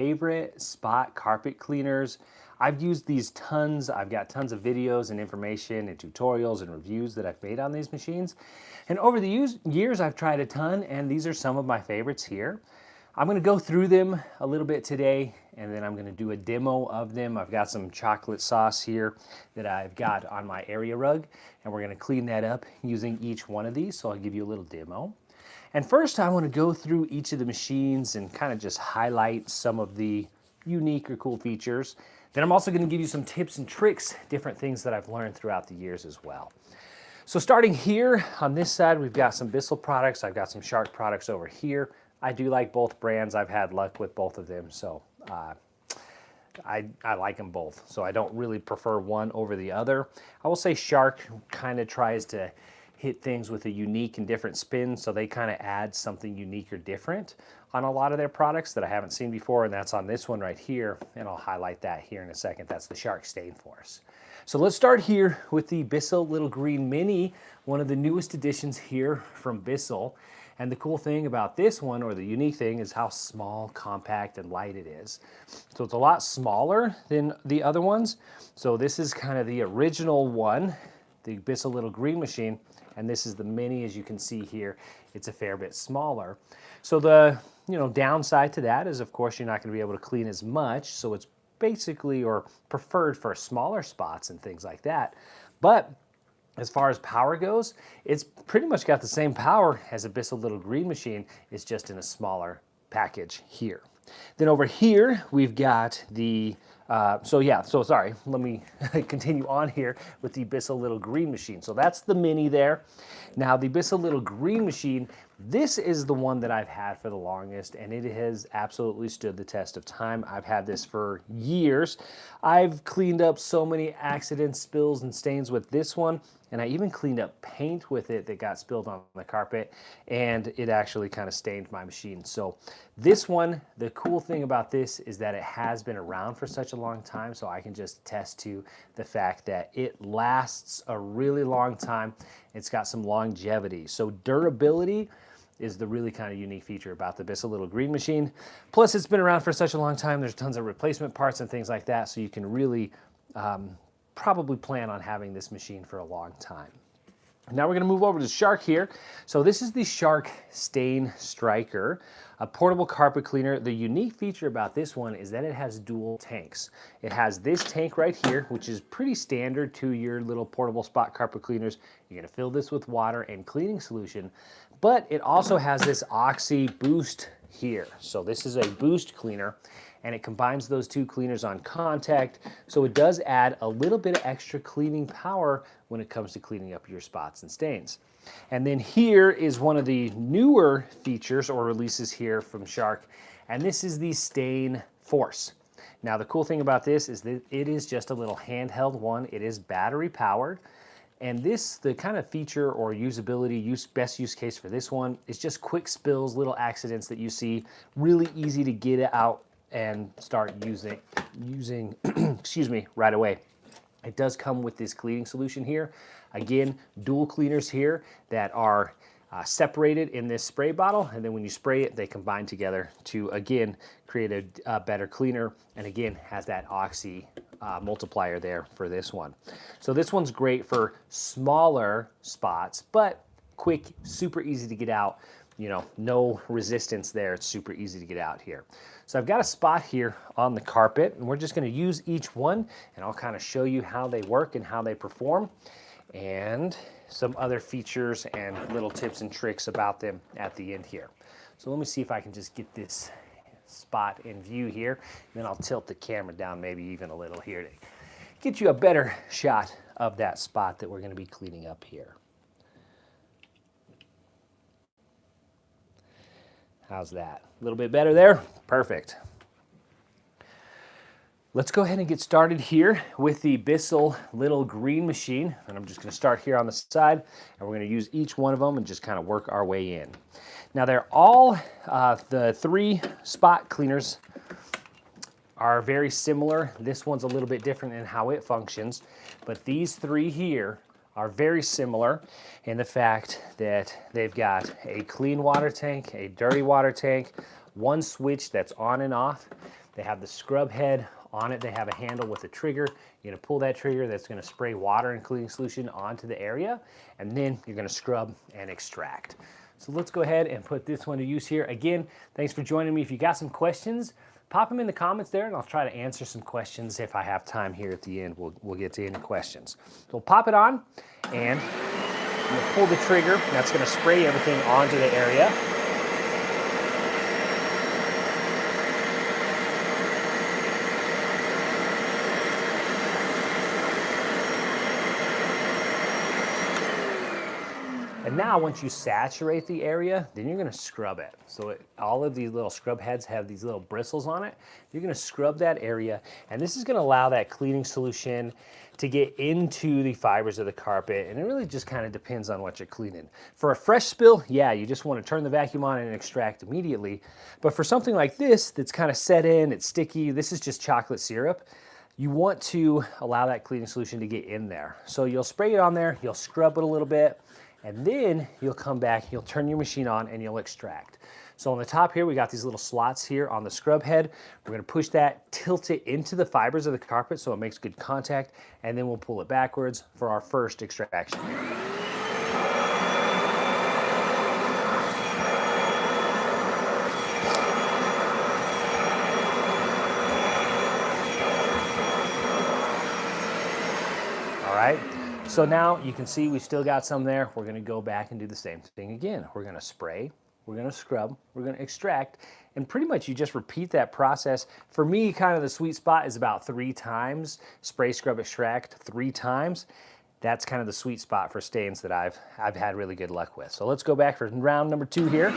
favorite spot carpet cleaners. I've used these tons. I've got tons of videos and information and tutorials and reviews that I've made on these machines. And over the years, I've tried a ton, and these are some of my favorites here. I'm going to go through them a little bit today, and then I'm going to do a demo of them. I've got some chocolate sauce here that I've got on my area rug, and we're going to clean that up using each one of these, so I'll give you a little demo. And first, I want to go through each of the machines and kind of just highlight some of the unique or cool features. Then I'm also going to give you some tips and tricks, different things that I've learned throughout the years as well. So starting here on this side, we've got some Bissell products. I've got some Shark products over here. I do like both brands. I've had luck with both of them, so I like them both. So I don't really prefer one over the other. I will say Shark kind of tries to hit things with a unique and different spin, so they kind of add something unique or different on a lot of their products that I haven't seen before, and that's on this one right here, and I'll highlight that here in a second. That's the Shark Stain Force. So let's start here with the Bissell Little Green Mini, one of the newest additions here from Bissell. And the cool thing about this one, or the unique thing, is how small, compact, and light it is. So it's a lot smaller than the other ones. So this is kind of the original one, the Bissell Little Green machine, and this is the Mini. As you can see here, it's a fair bit smaller. So the downside to that is, of course, you're not going to be able to clean as much, so it's basically or preferred for smaller spots and things like that. But as far as power goes, it's pretty much got the same power as a Bissell Little Green machine. It's just in a smaller package here. Then over here, we've got the, sorry, let me continue on here with the Bissell Little Green machine. So that's the Mini there. Now the Bissell Little Green machine, this is the one that I've had for the longest, and it has absolutely stood the test of time. I've had this for years. I've cleaned up so many accidents, spills, and stains with this one, and I even cleaned up paint with it that got spilled on the carpet, and it actually kind of stained my machine. So this one, the cool thing about this is that it has been around for such a long time, so I can just attest to the fact that it lasts a really long time. It's got some longevity. So durability is the really kind of unique feature about the Bissell Little Green machine. Plus, it's been around for such a long time, there's tons of replacement parts and things like that, so you can really probably plan on having this machine for a long time. Now we're going to move over to Shark here. So this is the Shark Stain Striker, a portable carpet cleaner. The unique feature about this one is that it has dual tanks. It has this tank right here, which is pretty standard to your little portable spot carpet cleaners. You're going to fill this with water and cleaning solution, but it also has this Oxy Boost here. So this is a boost cleaner, and it combines those two cleaners on contact, so it does add a little bit of extra cleaning power when it comes to cleaning up your spots and stains. And then here is one of the newer features or releases here from Shark, and this is the Stain Force. Now the cool thing about this is that it is just a little handheld one. It is battery powered, and the kind of feature or usability, best use case for this one is just quick spills, little accidents that you see, really easy to get it out and start using excuse me, right away. It does come with this cleaning solution here. Again, dual cleaners here that are separated in this spray bottle, and then when you spray it, they combine together to, again, create a better cleaner, and again, has that Oxy multiplier there for this one. So this one's great for smaller spots, but quick, super easy to get out. No resistance there. It's super easy to get out here. So I've got a spot here on the carpet, and we're just going to use each one, and I'll kind of show you how they work and how they perform, and some other features and little tips and tricks about them at the end here. So let me see if I can just get this spot in view here, and then I'll tilt the camera down maybe even a little here to get you a better shot of that spot that we're going to be cleaning up here. How's that? A little bit better there? Perfect. Let's go ahead and get started here with the Bissell Little Green machine. And I'm just going to start here on the side, and we're going to use each one of them and just kind of work our way in. Now they're all, the three spot cleaners are very similar. This one's a little bit different in how it functions, but these three here are very similar in the fact that they've got a clean water tank, a dirty water tank, one switch that's on and off, They have the scrub head on it. They have a handle with a trigger. You're gonna pull that trigger, that's gonna spray water and cleaning solution onto the area, and then you're gonna scrub and extract. So let's go ahead and put this one to use here. Again, thanks for joining me. If you got some questions, pop them in the comments there, and I'll try to answer some questions if I have time here at the end. We'll get to any questions. So we'll pop it on, and we'll pull the trigger. That's gonna spray everything onto the area. And now once you saturate the area, then you're gonna scrub it. So all of these little scrub heads have these little bristles on it. You're gonna scrub that area, and this is gonna allow that cleaning solution to get into the fibers of the carpet, and it really just kind of depends on what you're cleaning. For a fresh spill, yeah, you just wanna turn the vacuum on and extract immediately. But for something like this, that's kind of set in, it's sticky, this is just chocolate syrup, you want to allow that cleaning solution to get in there. So you'll spray it on there, you'll scrub it a little bit, and then you'll come back, you'll turn your machine on, and you'll extract. So on the top here, we got these little slots here on the scrub head. We're gonna push that, tilt it into the fibers of the carpet so it makes good contact, and then we'll pull it backwards for our first extraction. All right. So now you can see we still got some there. We're gonna go back and do the same thing again. We're gonna spray, we're gonna scrub, we're gonna extract, and pretty much you just repeat that process. For me, kind of the sweet spot is about 3 times. Spray, scrub, extract 3 times. That's kind of the sweet spot for stains that I've had really good luck with. So let's go back for round number 2 here.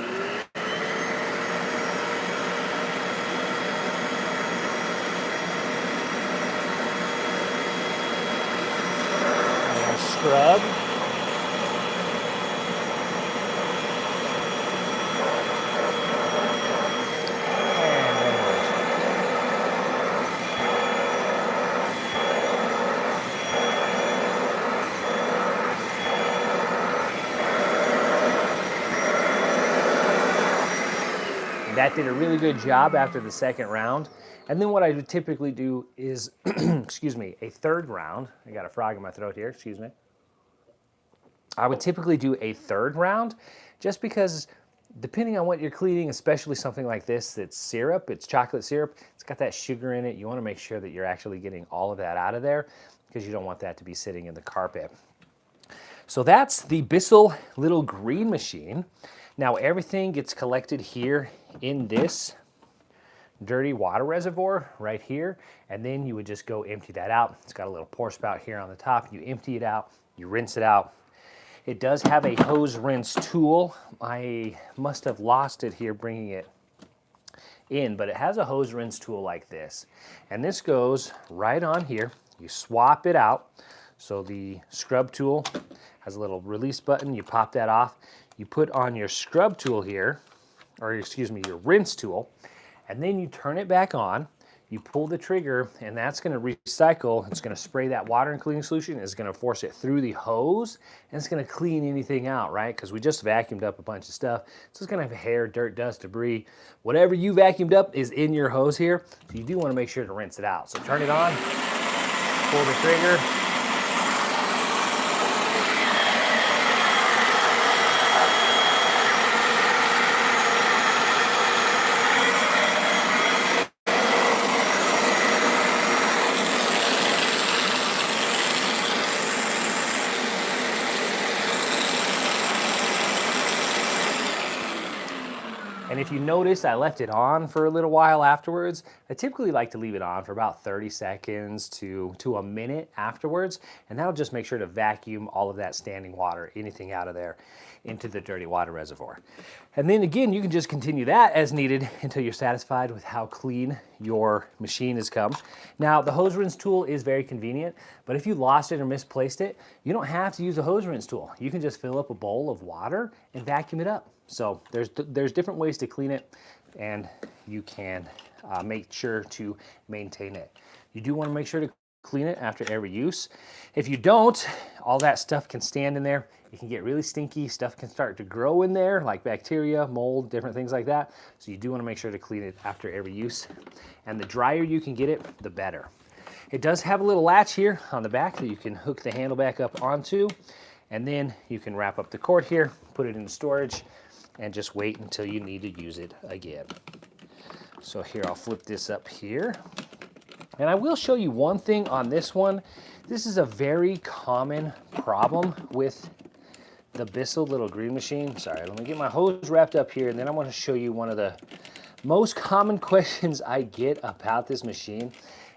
Scrub. That did a really good job after the second round. And then what I would typically do is, excuse me, a third round. I got a frog in my throat here, excuse me. I would typically do a third round just because depending on what you're cleaning, especially something like this, it's syrup, it's chocolate syrup, it's got that sugar in it. You want to make sure that you're actually getting all of that out of there because you don't want that to be sitting in the carpet. So that's the Bissell little green machine. Now everything gets collected here in this dirty water reservoir right here, and then you would just go empty that out. It's got a little pour spout here on the top. You empty it out, you rinse it out. It does have a hose rinse tool. I must have lost it here bringing it in, but it has a hose rinse tool like this. And this goes right on here. You swap it out. So the scrub tool has a little release button. You pop that off. You put on your scrub tool here, or excuse me, your rinse tool, and then you turn it back on. You pull the trigger, and that's going to recycle. It's going to spray that water and cleaning solution. It's going to force it through the hose, and it's going to clean anything out, right? Because we just vacuumed up a bunch of stuff. So it's going to have hair, dirt, dust, debris. Whatever you vacuumed up is in your hose here. So you do want to make sure to rinse it out. So turn it on, pull the trigger. And if you notice, I left it on for a little while afterwards. I typically like to leave it on for about 30 seconds to a minute afterwards, and that'll just make sure to vacuum all of that standing water, anything out of there, into the dirty water reservoir. And then again, you can just continue that as needed until you're satisfied with how clean your machine has come. Now, the hose rinse tool is very convenient, but if you lost it or misplaced it, you don't have to use a hose rinse tool. You can just fill up a bowl of water and vacuum it up. So there's different ways to clean it, and you can make sure to maintain it. You do want to make sure to clean it after every use. If you don't, all that stuff can stand in there. It can get really stinky. Stuff can start to grow in there, like bacteria, mold, different things like that. So you do want to make sure to clean it after every use. And the drier you can get it, the better. It does have a little latch here on the back that you can hook the handle back up onto. And then you can wrap up the cord here, put it in storage, and just wait until you need to use it again. So here, I'll flip this up here. And I will show you one thing on this one. This is a very common problem with the Bissell little green machine. Sorry, let me get my hose wrapped up here, and then I want to show you one of the most common questions I get about this machine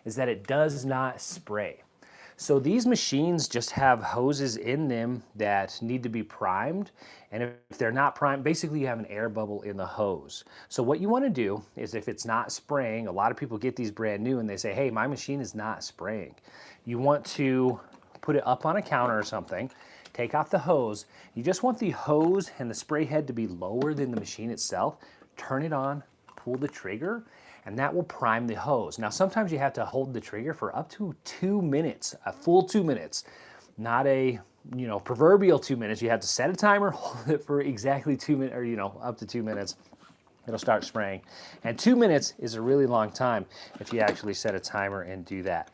is that it does not spray. So these machines just have hoses in them that need to be primed. And if they're not primed, basically you have an air bubble in the hose. So what you want to do is, if it's not spraying, a lot of people get these brand new and they say, hey, my machine is not spraying. You want to put it up on a counter or something, take off the hose. You just want the hose and the spray head to be lower than the machine itself. Turn it on, pull the trigger, and that will prime the hose. Now, sometimes you have to hold the trigger for up to 2 minutes, a full 2 minutes, not a, proverbial 2 minutes. You have to set a timer, hold it for exactly 2 minutes, or, up to 2 minutes. It'll start spraying. And 2 minutes is a really long time if you actually set a timer and do that.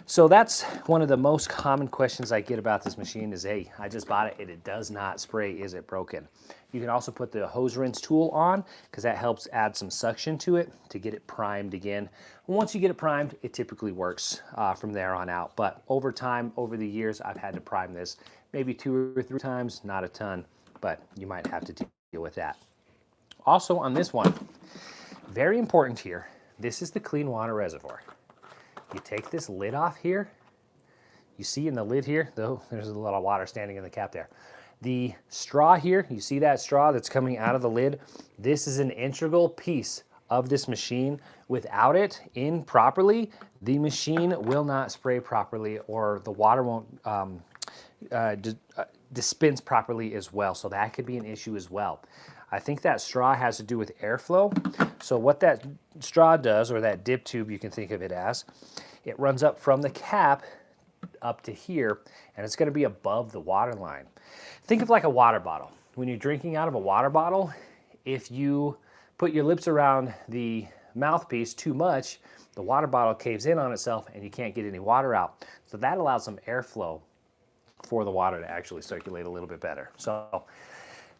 So that's one of the most common questions I get about this machine is, hey, I just bought it and it does not spray. Is it broken? You can also put the hose rinse tool on because that helps add some suction to it to get it primed again. Once you get it primed, it typically works from there on out. But over time, over the years, I've had to prime this maybe 2 or 3 times, not a ton, but you might have to deal with that. Also on this one, very important here, this is the clean water reservoir. You take this lid off here. You see in the lid here, though, there's a lot of water standing in the cap there. The straw here, you see that straw that's coming out of the lid? This is an integral piece of this machine. Without it in properly, the machine will not spray properly, or the water won't dispense properly as well. So that could be an issue as well. I think that straw has to do with airflow. So what that straw does, or that dip tube you can think of it as, it runs up from the cap up to here, and it's gonna be above the water line. Think of like a water bottle. When you're drinking out of a water bottle, if you put your lips around the mouthpiece too much, the water bottle caves in on itself and you can't get any water out. So that allows some airflow for the water to actually circulate a little bit better. So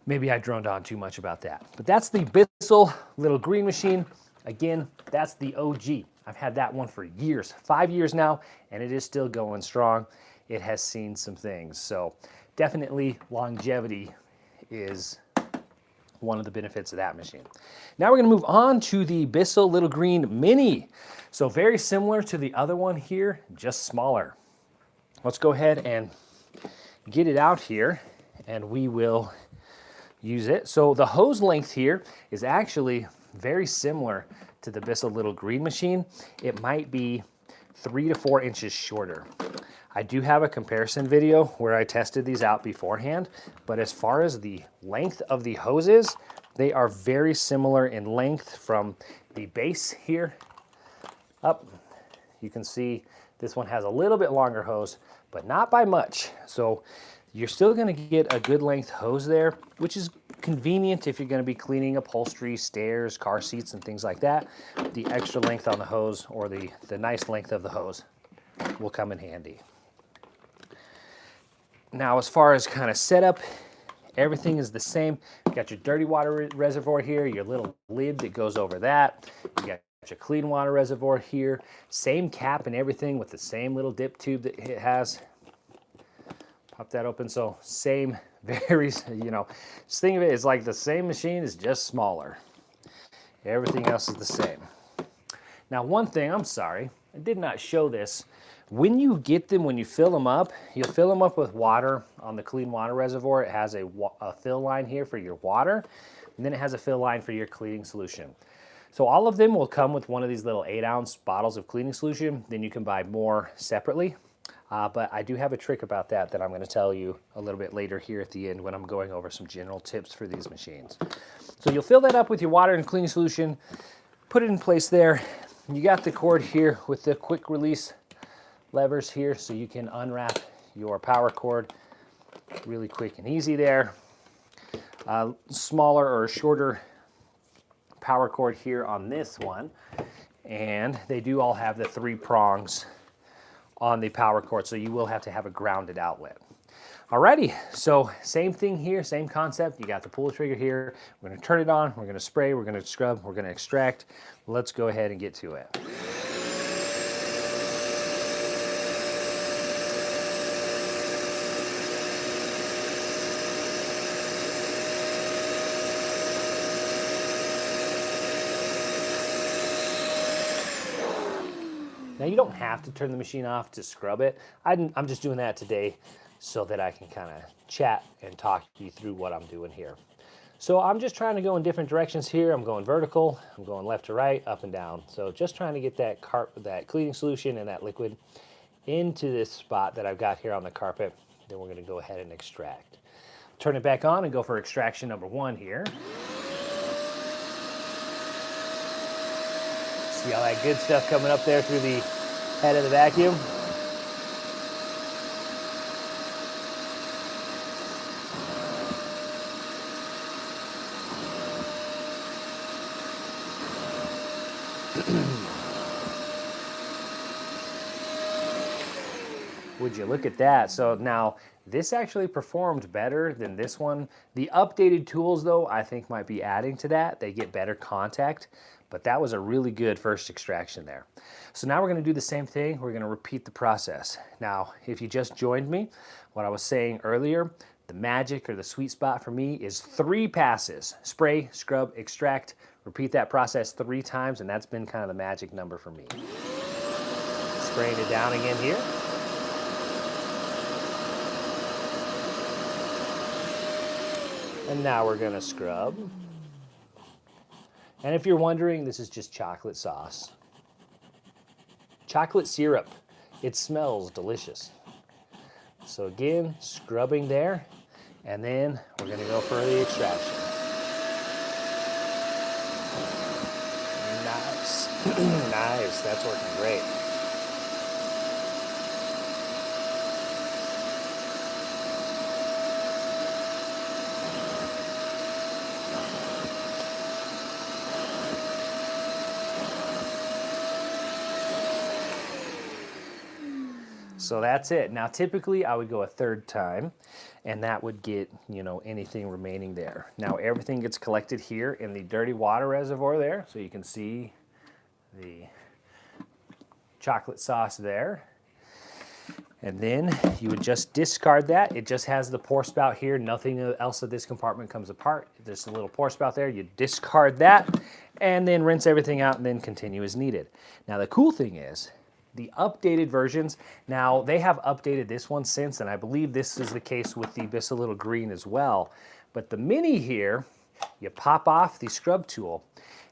maybe I droned on too much about that. But that's the Bissell little green machine. Again, that's the OG. I've had that one for years, 5 years now, and it is still going strong. It has seen some things. So definitely longevity is one of the benefits of that machine. Now we're gonna move on to the Bissell Little Green Mini. So very similar to the other one here, just smaller. Let's go ahead and get it out here and we will use it. So the hose length here is actually very similar to the Bissell Little Green machine. It might be 3 to 4 inches shorter. I do have a comparison video where I tested these out beforehand, but as far as the length of the hoses, they are very similar in length from the base here up. You can see this one has a little bit longer hose, but not by much. So you're still gonna get a good length hose there, which is convenient if you're gonna be cleaning upholstery, stairs, car seats, and things like that. The extra length on the hose, or the nice length of the hose, will come in handy. Now, as far as kind of setup, everything is the same. You got your dirty water reservoir here, your little lid that goes over that. You got your clean water reservoir here. Same cap and everything with the same little dip tube that it has. Pop that open. So same, very, just think of it as like the same machine is just smaller. Everything else is the same. Now, one thing, I'm sorry, I did not show this. When you get them, when you fill them up, you'll fill them up with water on the clean water reservoir. It has a fill line here for your water, and then it has a fill line for your cleaning solution. So all of them will come with one of these little 8-ounce bottles of cleaning solution. Then you can buy more separately. But I do have a trick about that I'm going to tell you a little bit later here at the end when I'm going over some general tips for these machines. So you'll fill that up with your water and cleaning solution, put it in place there. You got the cord here with the quick release levers here so you can unwrap your power cord really quick and easy there. Smaller or shorter power cord here on this one, and they do all have the 3 prongs on the power cord, so you will have to have a grounded outlet. Alrighty, so same thing here, same concept. You got the pull trigger here. We're going to turn it on, we're going to spray, we're going to scrub, we're going to extract. Let's go ahead and get to it. Now you don't have to turn the machine off to scrub it. I'm just doing that today so that I can kind of chat and talk you through what I'm doing here. So I'm just trying to go in different directions here. I'm going vertical, I'm going left to right, up and down. So just trying to get that cleaning solution and that liquid into this spot that I've got here on the carpet. Then we're gonna go ahead and extract. Turn it back on and go for extraction number 1 here. See all that good stuff coming up there through the head of the vacuum? Would you look at that? So now this actually performed better than this one. The updated tools though, I think might be adding to that. They get better contact, but that was a really good first extraction there. So now we're gonna do the same thing. We're gonna repeat the process. Now, if you just joined me, what I was saying earlier, the magic or the sweet spot for me is 3 passes. Spray, scrub, extract, repeat that process 3 times, and that's been kind of the magic number for me. Spraying it down again here. And now we're gonna scrub. And if you're wondering, this is just chocolate sauce. Chocolate syrup. It smells delicious. So again, scrubbing there, and then we're gonna go for the extraction. Nice, nice, that's working great. So that's it. Now typically I would go a 3rd time and that would get, you know, anything remaining there. Now everything gets collected here in the dirty water reservoir there. So you can see the chocolate sauce there. And then you would just discard that. It just has the pour spout here. Nothing else of this compartment comes apart. There's a little pour spout there. You discard that and then rinse everything out and then continue as needed. Now the cool thing is, the updated versions, now they have updated this one since, and I believe this is the case with the Bissell Green as well. But the Mini here, you pop off the scrub tool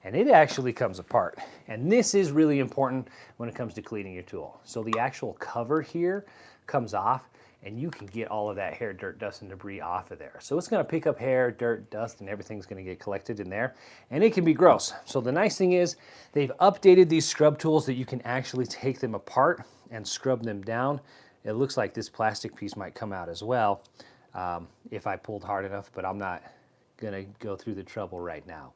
and it actually comes apart. And this is really important when it comes to cleaning your tool. So the actual cover here comes off and you can get all of that hair, dirt, dust, and debris off of there. So it's gonna pick up hair, dirt, dust, and everything's gonna get collected in there, and it can be gross. So the nice thing is they've updated these scrub tools that you can actually take them apart and scrub them down. It looks like this plastic piece might come out as well if I pulled hard enough, but I'm not gonna go through the trouble right now.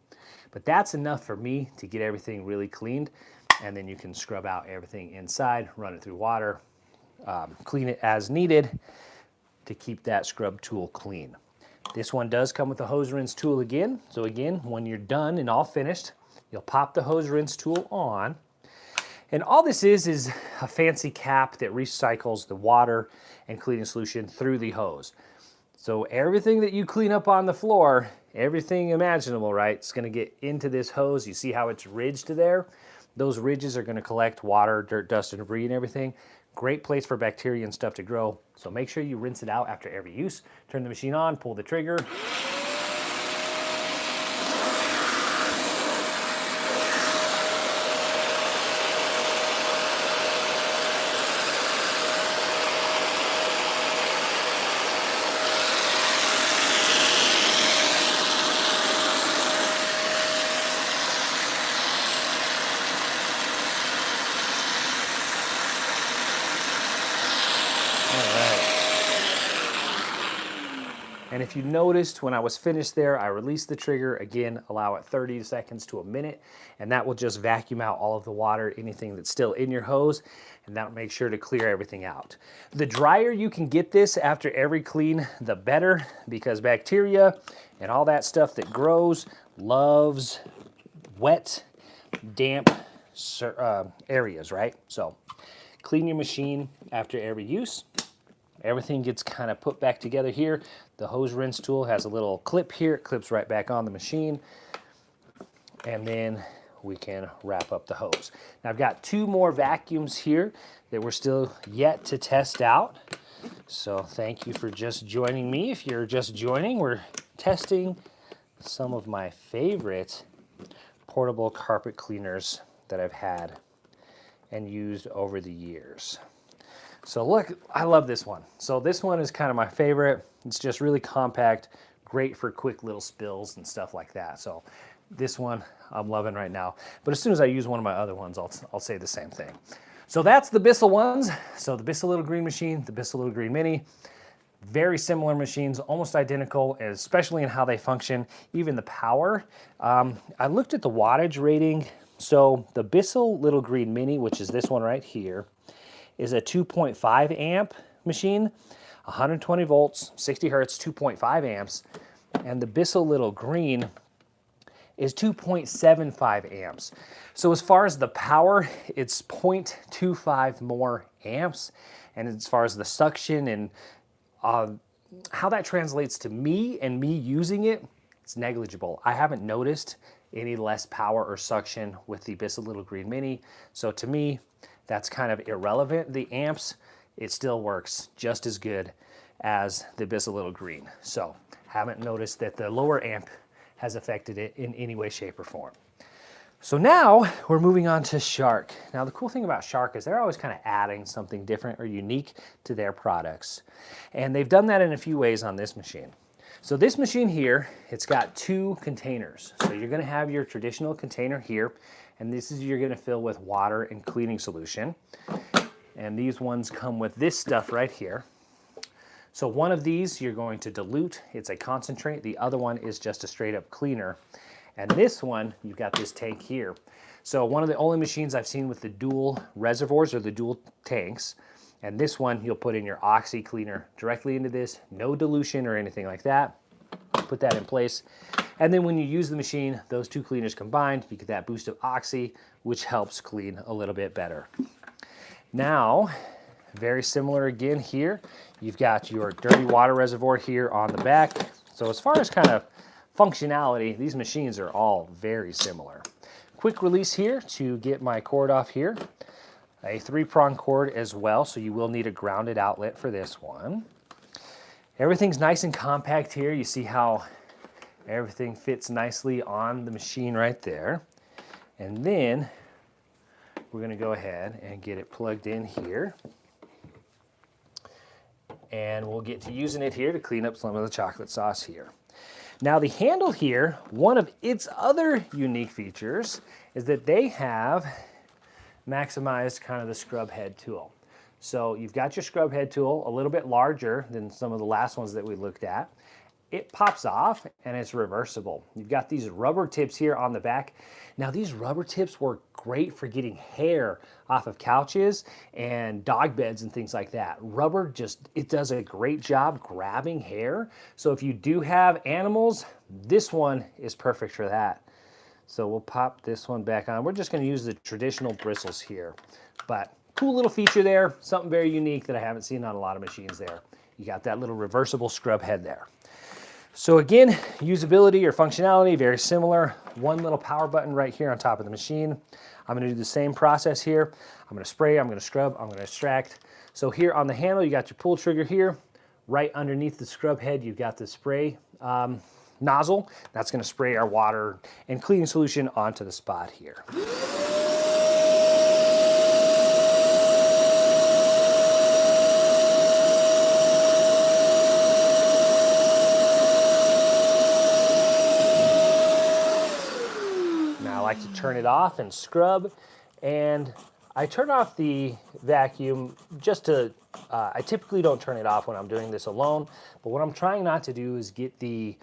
But that's enough for me to get everything really cleaned, and then you can scrub out everything inside, run it through water, clean it as needed to keep that scrub tool clean. This one does come with a hose rinse tool again. So again, when you're done and all finished, you'll pop the hose rinse tool on. And all this is a fancy cap that recycles the water and cleaning solution through the hose. So everything that you clean up on the floor, everything imaginable, right, it's gonna get into this hose. You see how it's ridged there? Those ridges are gonna collect water, dirt, dust, and debris and everything. Great place for bacteria and stuff to grow. So make sure you rinse it out after every use. Turn the machine on, pull the trigger. And if you noticed when I was finished there, I released the trigger. Again, allow it 30 seconds to a minute, and that will just vacuum out all of the water, anything that's still in your hose, and that'll make sure to clear everything out. The drier you can get this after every clean, the better, because bacteria and all that stuff that grows loves wet, damp areas, right? So clean your machine after every use. Everything gets kind of put back together here. The hose rinse tool has a little clip here. It clips right back on the machine. And then we can wrap up the hose. Now I've got 2 more vacuums here that we're still yet to test out. So thank you for just joining me. If you're just joining, we're testing some of my favorite portable carpet cleaners that I've had and used over the years. So look, I love this one. So this one is kind of my favorite. It's just really compact, great for quick little spills and stuff like that. So this one I'm loving right now. But as soon as I use one of my other ones, I'll say the same thing. So that's the Bissell ones. So the Bissell Little Green machine, the Bissell Little Green Mini, very similar machines, almost identical, especially in how they function, even the power. I looked at the wattage rating. So the Bissell Little Green Mini, which is this one right here, is a 2.5 amp machine, 120 volts, 60 hertz, 2.5 amps. And the Bissell Little Green is 2.75 amps. So as far as the power, it's 0.25 more amps. And as far as the suction and how that translates to me and me using it, it's negligible. I haven't noticed any less power or suction with the Bissell Little Green Mini. So to me, that's kind of irrelevant. The amps, it still works just as good as the Bissell Little Green. So haven't noticed that the lower amp has affected it in any way, shape, or form. So now we're moving on to Shark. Now the cool thing about Shark is they're always kind of adding something different or unique to their products. And they've done that in a few ways on this machine. So this machine here, it's got 2 containers. So you're gonna have your traditional container here, and this is you're gonna fill with water and cleaning solution. And these ones come with this stuff right here. So one of these you're going to dilute, it's a concentrate. The other one is just a straight up cleaner. And this one, you've got this tank here. So one of the only machines I've seen with the dual reservoirs or the dual tanks. And this one, you'll put in your Oxy cleaner directly into this, no dilution or anything like that. Put that in place. And then when you use the machine, those 2 cleaners combined, you get that boost of Oxy, which helps clean a little bit better. Now, very similar again here. You've got your dirty water reservoir here on the back. So as far as kind of functionality, these machines are all very similar. Quick release here to get my cord off here. A 3-prong cord as well, so you will need a grounded outlet for this one. Everything's nice and compact here. You see how everything fits nicely on the machine right there. And then we're gonna go ahead and get it plugged in here. And we'll get to using it here to clean up some of the chocolate sauce here. Now the handle here, one of its other unique features is that they have maximized kind of the scrub head tool. So you've got your scrub head tool, a little bit larger than some of the last ones that we looked at. It pops off and it's reversible. You've got these rubber tips here on the back. Now these rubber tips work great for getting hair off of couches and dog beds and things like that. Rubber it does a great job grabbing hair. So if you do have animals, this one is perfect for that. So we'll pop this one back on. We're just gonna use the traditional bristles here, but cool little feature there, something very unique that I haven't seen on a lot of machines there. You got that little reversible scrub head there. So again, usability or functionality, very similar. One little power button right here on top of the machine. I'm gonna do the same process here. I'm gonna spray, I'm gonna scrub, I'm gonna extract. So here on the handle, you got your pull trigger here. Right underneath the scrub head, you've got the spray nozzle. That's gonna spray our water and cleaning solution onto the spot here. Now I like to turn it off and scrub, and I turn off the vacuum just to I typically don't turn it off when I'm doing this alone, but what I'm trying not to do is get the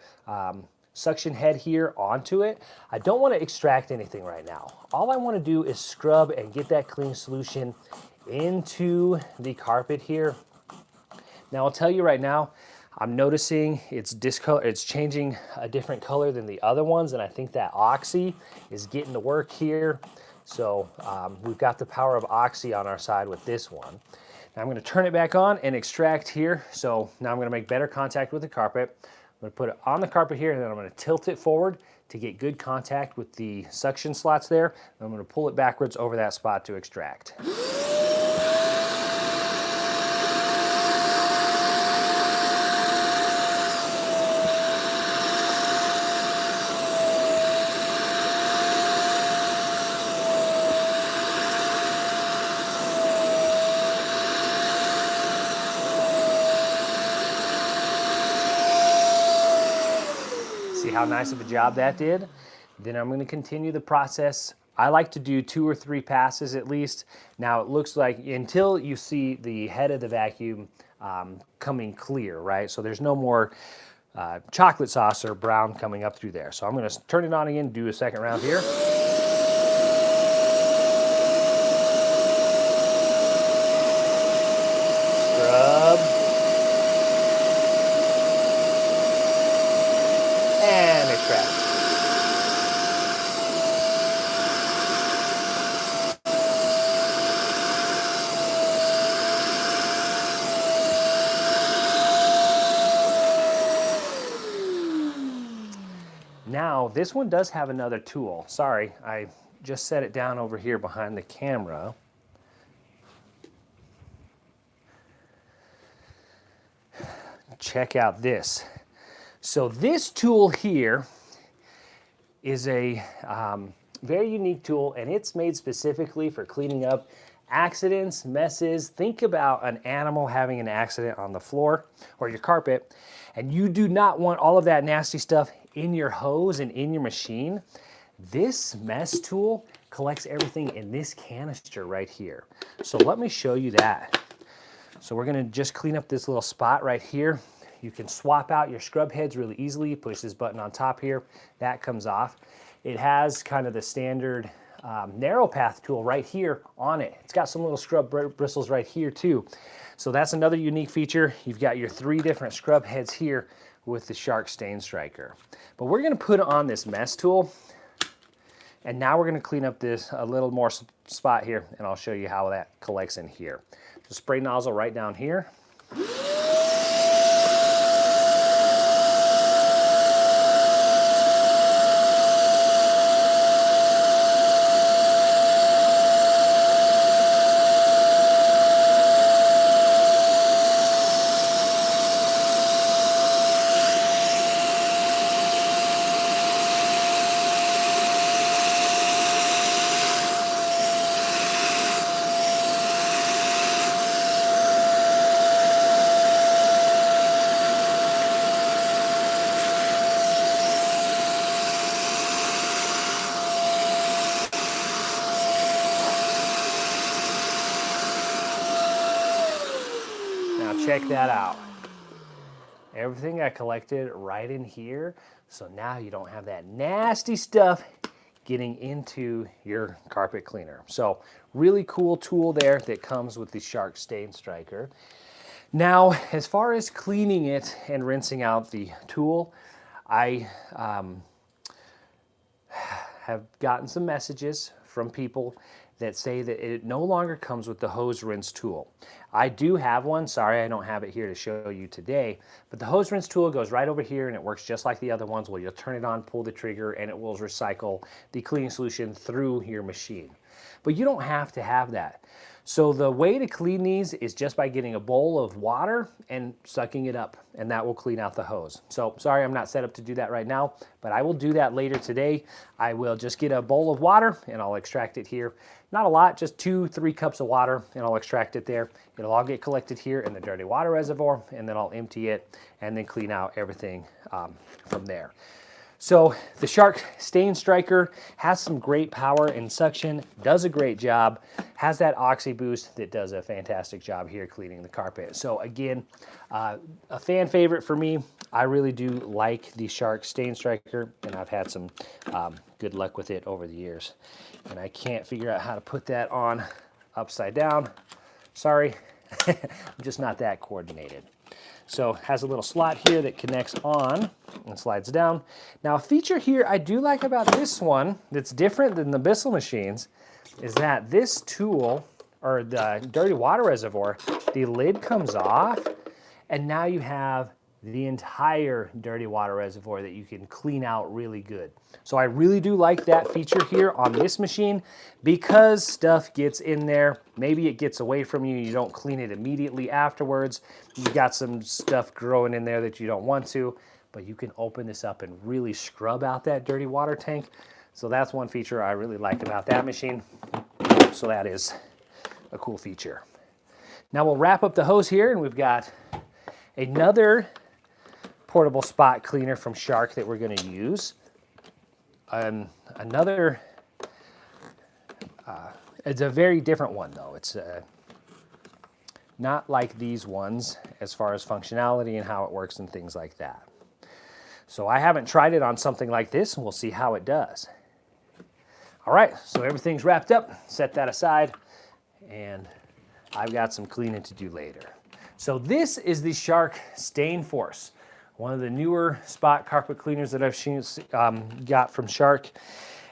suction head here onto it. I don't want to extract anything right now. All I want to do is scrub and get that clean solution into the carpet here. Now I'll tell you right now, I'm noticing it's changing a different color than the other ones, and I think that Oxy is getting to work here. So we've got the power of Oxy on our side with this one. Now I'm going to turn it back on and extract here. So now I'm going to make better contact with the carpet. I'm going to put it on the carpet here, and then I'm going to tilt it forward to get good contact with the suction slots there. And I'm going to pull it backwards over that spot to extract. See how nice of a job that did? Then I'm going to continue the process. I like to do 2 or 3 passes at least. Now it looks like until you see the head of the vacuum coming clear, right? So there's no more chocolate sauce or brown coming up through there. So I'm going to turn it on again, do a second round here. Scrub. And extract. Now, this one does have another tool. Sorry, I just set it down over here behind the camera. Check out this. So this tool here is a very unique tool, and it's made specifically for cleaning up accidents, messes. Think about an animal having an accident on the floor or your carpet, and you do not want all of that nasty stuff in your hose and in your machine. This mess tool collects everything in this canister right here. So let me show you that. So we're gonna just clean up this little spot right here. You can swap out your scrub heads really easily. Push this button on top here, that comes off. It has kind of the standard narrow path tool right here on it. It's got some little scrub bristles right here too. So that's another unique feature. You've got your 3 different scrub heads here with the Shark Stain Striker. But we're gonna put on this mess tool, and now we're gonna clean up this a little more spot here, and I'll show you how that collects in here. So spray nozzle right down here. Check that out. Everything I collected right in here. So now you don't have that nasty stuff getting into your carpet cleaner. So really cool tool there that comes with the Shark Stain Striker. Now, as far as cleaning it and rinsing out the tool, I have gotten some messages from people that say that it no longer comes with the hose rinse tool. I do have one. Sorry, I don't have it here to show you today, but the hose rinse tool goes right over here, and it works just like the other ones where you'll turn it on, pull the trigger, and it will recycle the cleaning solution through your machine. But you don't have to have that. So the way to clean these is just by getting a bowl of water and sucking it up, and that will clean out the hose. So sorry, I'm not set up to do that right now, but I will do that later today. I will just get a bowl of water and I'll extract it here. Not a lot, just 2-3 cups of water, and I'll extract it there. It'll all get collected here in the dirty water reservoir, and then I'll empty it and then clean out everything from there. So the Shark Stain Striker has some great power and suction, does a great job, has that Oxy Boost that does a fantastic job here cleaning the carpet. So again, a fan favorite for me. I really do like the Shark Stain Striker, and I've had some good luck with it over the years. And I can't figure out how to put that on upside down. Sorry, I'm just not that coordinated. So it has a little slot here that connects on and slides down. Now a feature here I do like about this one that's different than the Bissell machines is that this tool, or the dirty water reservoir, the lid comes off and now you have the entire dirty water reservoir that you can clean out really good. So I really do like that feature here on this machine because stuff gets in there. Maybe it gets away from you. You don't clean it immediately afterwards. You got some stuff growing in there that you don't want to, but you can open this up and really scrub out that dirty water tank. So that's one feature I really like about that machine. So that is a cool feature. Now we'll wrap up the hose here, and we've got another portable spot cleaner from Shark that we're going to use. Another, it's a very different one though. It's not like these ones as far as functionality and how it works and things like that. So I haven't tried it on something like this, and we'll see how it does. All right, so everything's wrapped up. Set that aside, and I've got some cleaning to do later. So this is the Shark Stain Force, one of the newer spot carpet cleaners that I've got from Shark.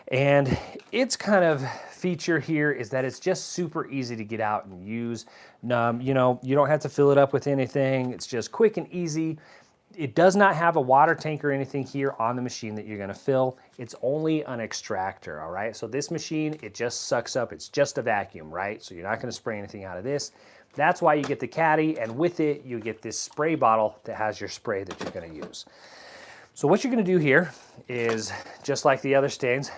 And its kind of feature here is that it's just super easy to get out and use. You know, you don't have to fill it up with anything. It's just quick and easy. It does not have a water tank or anything here on the machine that you're gonna fill. It's only an extractor, all right? So this machine, it just sucks up. It's just a vacuum, right? So you're not gonna spray anything out of this. That's why you get the caddy, and with it, you get this spray bottle that has your spray that you're gonna use. So what you're gonna do here is, just like the other stains,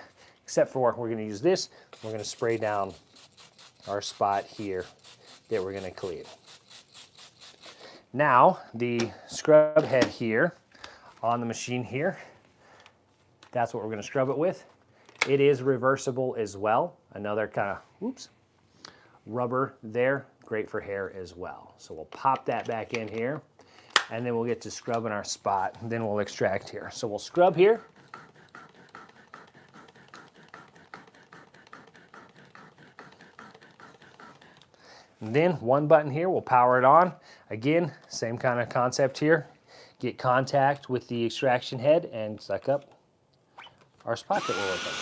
except for we're gonna use this, we're gonna spray down our spot here that we're gonna clean. Now, the scrub head here on the machine here, that's what we're gonna scrub it with. It is reversible as well. Another kind of, rubber there. Great for hair as well. So we'll pop that back in here, and then we'll get to scrubbing our spot, and then we'll extract here. So we'll scrub here. And then one button here, we'll power it on. Again, same kind of concept here. Get contact with the extraction head and suck up our spot that we're working.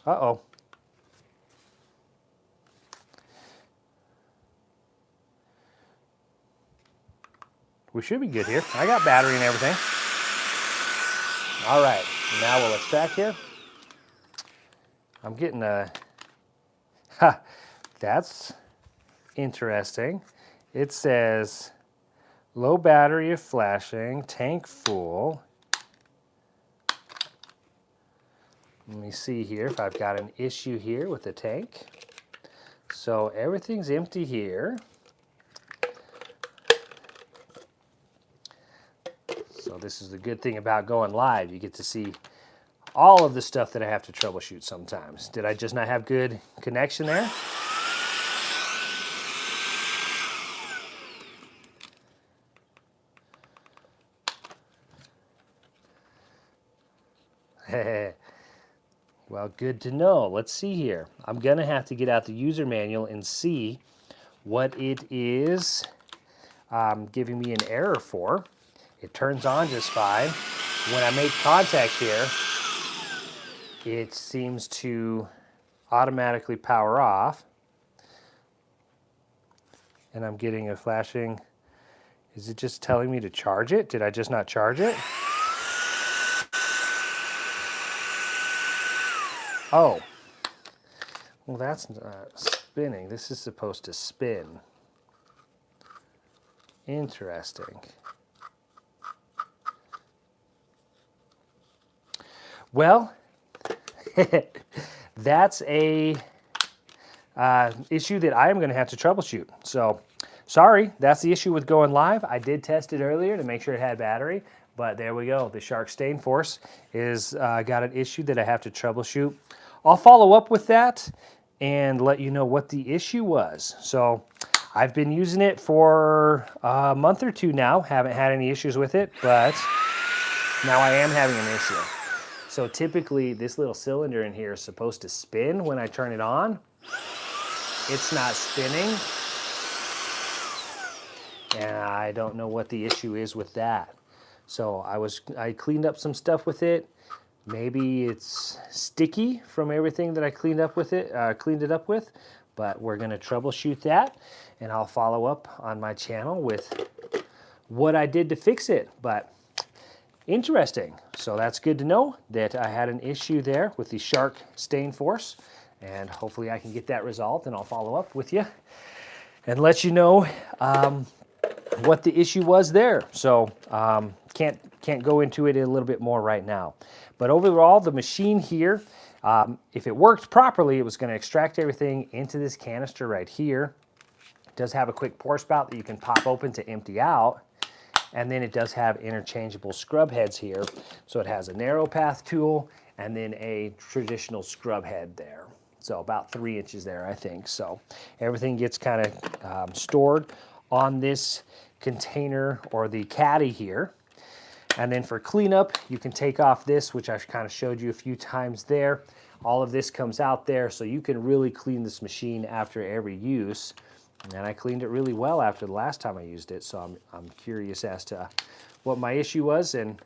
Uh-oh. We should be good here. I got battery and everything. All right, now we'll extract here. I'm getting a, that's interesting. It says low battery if flashing, tank full. Let me see here if I've got an issue here with the tank. So everything's empty here. So this is the good thing about going live. You get to see all of the stuff that I have to troubleshoot sometimes. Did I just not have good connection there? Well, good to know. Let's see here. I'm gonna have to get out the user manual and see what it is giving me an error for. It turns on just fine. When I make contact here, it seems to automatically power off. And I'm getting a flashing. Is it just telling me to charge it? Did I just not charge it? Oh, well, that's not spinning. This is supposed to spin. Interesting. Well, that's a issue that I am going to have to troubleshoot. So sorry, that's the issue with going live. I did test it earlier to make sure it had battery, but there we go. The Shark Stain Force is got an issue that I have to troubleshoot. I'll follow up with that and let you know what the issue was. So I've been using it for a month or two now. Haven't had any issues with it, but now I am having an issue. So typically this little cylinder in here is supposed to spin when I turn it on. It's not spinning. And I don't know what the issue is with that. So I cleaned up some stuff with it. Maybe it's sticky from everything that I cleaned it up with, but we're gonna troubleshoot that and I'll follow up on my channel with what I did to fix it. But interesting. So that's good to know that I had an issue there with the Shark Stain Force, and hopefully I can get that resolved, and I'll follow up with you and let you know what the issue was there. So can't go into it a little bit more right now. But overall, the machine here, if it worked properly, it was going to extract everything into this canister right here. It does have a quick pour spout that you can pop open to empty out. And then it does have interchangeable scrub heads here. So it has a narrow path tool and then a traditional scrub head there. So about 3 inches there, I think. So everything gets kind of stored on this container or the caddy here. And then for cleanup, you can take off this, which I've kind of showed you a few times there. All of this comes out there, so you can really clean this machine after every use. And I cleaned it really well after the last time I used it, so I'm curious as to what my issue was. And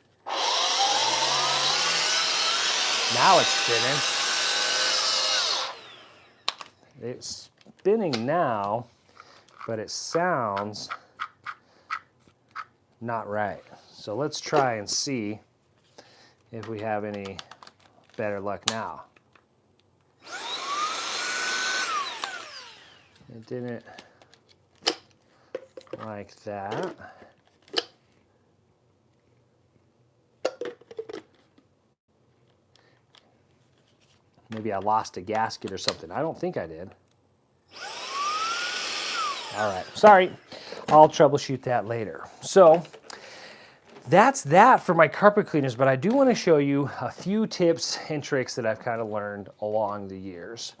now it's spinning. It's spinning now, but it sounds not right. So let's try and see if we have any better luck now. It didn't like that. Maybe I lost a gasket or something. I don't think I did. All right, sorry. I'll troubleshoot that later. So that's that for my carpet cleaners, but I do want to show you a few tips and tricks that I've kind of learned along the years.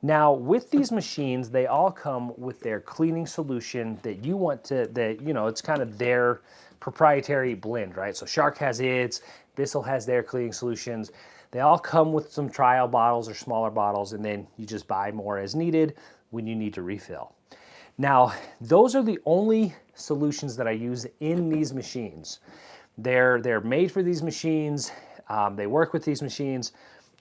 Now, with these machines, they all come with their cleaning solution that you want to, it's kind of their proprietary blend, right? So Shark has its, Bissell has their cleaning solutions. They all come with some trial bottles or smaller bottles, and then you just buy more as needed when you need to refill. Now, those are the only solutions that I use in these machines. They're made for these machines. They work with these machines,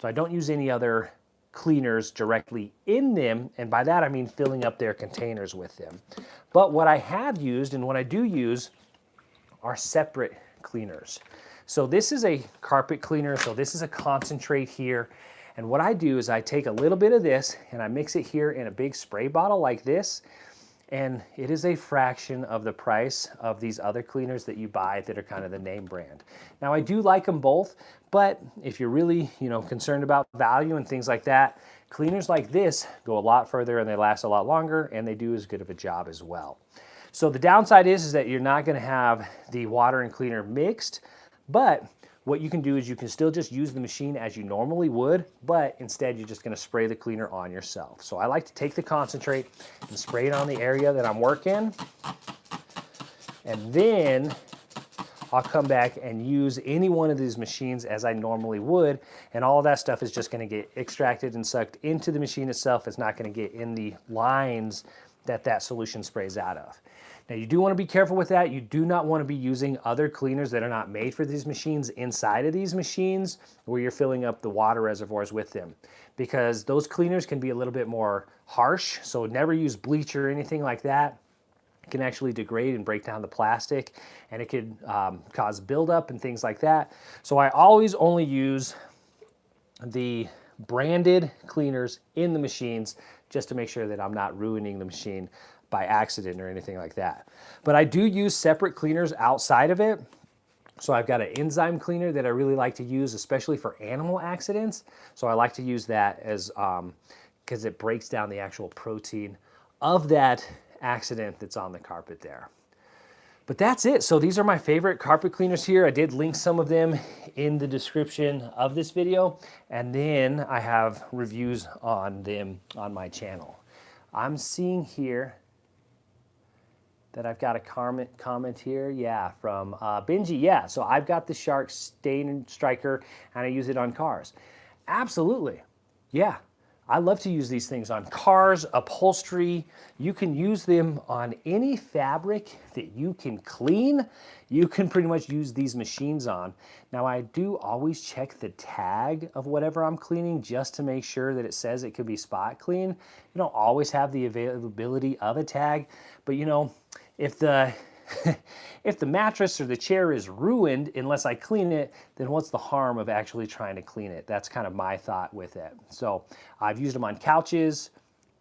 so I don't use any other cleaners directly in them, and by that I mean filling up their containers with them. But what I have used and what I do use are separate cleaners. So this is a carpet cleaner, so this is a concentrate here, and what I do is I take a little bit of this and I mix it here in a big spray bottle like this, and it is a fraction of the price of these other cleaners that you buy that are kind of the name brand. Now I do like them both, but if you're really, concerned about value and things like that, cleaners like this go a lot further and they last a lot longer, and they do as good of a job as well. So the downside is that you're not going to have the water and cleaner mixed, but what you can do is you can still just use the machine as you normally would, but instead you're just going to spray the cleaner on yourself. So I like to take the concentrate and spray it on the area that I'm working, and then I'll come back and use any one of these machines as I normally would, and all of that stuff is just going to get extracted and sucked into the machine itself. It's not going to get in the lines that solution sprays out of. Now you do want to be careful with that. You do not want to be using other cleaners that are not made for these machines inside of these machines where you're filling up the water reservoirs with them, because those cleaners can be a little bit more harsh. So never use bleach or anything like that. It can actually degrade and break down the plastic, and it could cause buildup and things like that. So I always only use the branded cleaners in the machines just to make sure that I'm not ruining the machine by accident or anything like that. But I do use separate cleaners outside of it. So I've got an enzyme cleaner that I really like to use, especially for animal accidents. So I like to use that as, because it breaks down the actual protein of that accident that's on the carpet there. But that's it. So these are my favorite carpet cleaners here. I did link some of them in the description of this video, and then I have reviews on them on my channel. I'm seeing here that I've got a comment here, yeah, from Benji. Yeah, so I've got the Shark Stain Striker, and I use it on cars. Absolutely, yeah. I love to use these things on cars, upholstery. You can use them on any fabric that you can clean. You can pretty much use these machines on. Now, I do always check the tag of whatever I'm cleaning just to make sure that it says it could be spot clean. You don't always have the availability of a tag, but you know, if the if the mattress or the chair is ruined unless I clean it, then what's the harm of actually trying to clean it? That's kind of my thought with it. So I've used them on couches,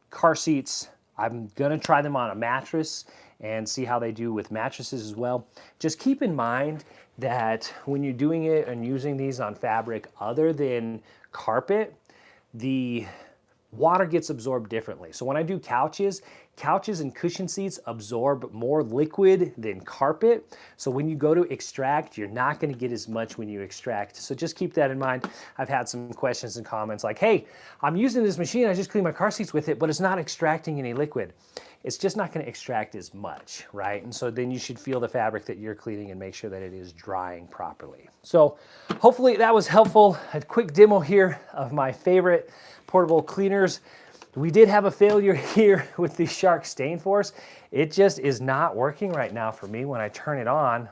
car seats. I'm gonna try them on a mattress and see how they do with mattresses as well. Just keep in mind that when you're doing it and using these on fabric other than carpet, the water gets absorbed differently. So when I do couches and cushion seats absorb more liquid than carpet. So when you go to extract, you're not going to get as much when you extract. So just keep that in mind. I've had some questions and comments like, hey, I'm using this machine, I just clean my car seats with it, but it's not extracting any liquid. It's just not going to extract as much, right? And so then you should feel the fabric that you're cleaning and make sure that it is drying properly. So hopefully that was helpful. A quick demo here of my favorite portable cleaners. We did have a failure here with the Shark Stain Force. It just is not working right now for me when I turn it on.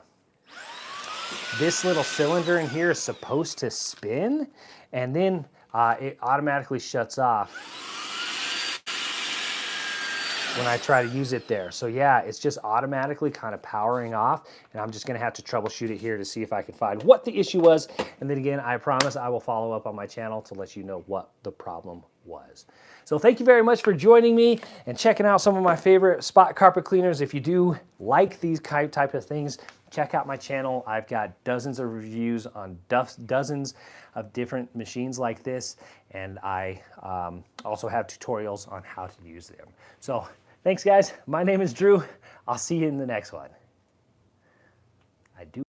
This little cylinder in here is supposed to spin, and then it automatically shuts off when I try to use it there. So yeah, it's just automatically kind of powering off, and I'm just gonna have to troubleshoot it here to see if I can find what the issue was. And then again, I promise I will follow up on my channel to let you know what the problem was. So thank you very much for joining me and checking out some of my favorite spot carpet cleaners. If you do like these type of things, check out my channel. I've got dozens of reviews on dozens of different machines like this, and I also have tutorials on how to use them. So thanks guys, my name is Drew. I'll see you in the next one. I do